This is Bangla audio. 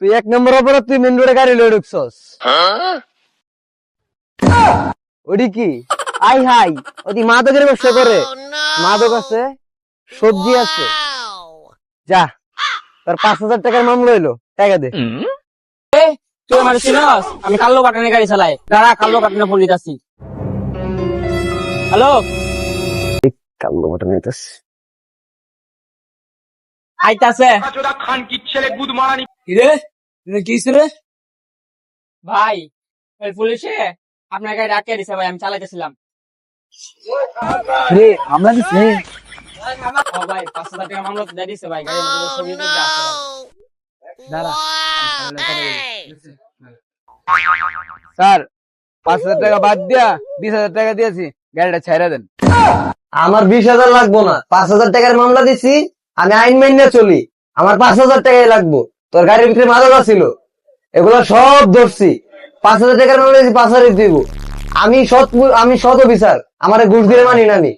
তুই 1 নম্বর অপরাধ, তুই মেন রোডে গাড়ি লয়ে ঢুকছস। ওডি কি? আই হাই, ওদি মাদকের ব্যবসা করে। মাদক আছে, সবজি আছে। যা, তোর 5,000 টাকার মামলা হইলো, টাকা দে। তুই আমার চিনস? আমি কাল্লো কাটানে গাড়ি চালাই। দাঁড়া, কাল্লো কাটানে ফোন দিতাছি। হ্যালো, কালো বাটা নিতেছ। আইতাছে। কিরে, কি রে ভাই? ওই পুলিশে আপনার গাড়ি আটকে দিছে ভাই, আমি চালাইতেছিলাম। রে, আমরা দিছি। ও ভাই, 5,000 টাকা মামলা দিয়ে দিছে ভাই, গাড়ির মধ্যে ছবি তুলতে আছে ভাই। দাঁড়া। স্যার, 5,000 টাকা বাদ দিয়া 20,000 টাকা দিয়েছি, গাড়িটা ছাইরা দেন। আমার 20,000 লাগবো না, 5,000 টাকার মামলা দিছি, আমি আইন মাইনে চলি, আমার 5,000 টাকাই লাগবো। তোর গাড়ির ভিতরে মাদক ছিল, এগুলো সব ধরছি। 5,000 টাকার মামলা দিছি, 5,000 দিব। আমি সৎ অফিসার, আমার ঘুষ দিয়ে মানি না আমি।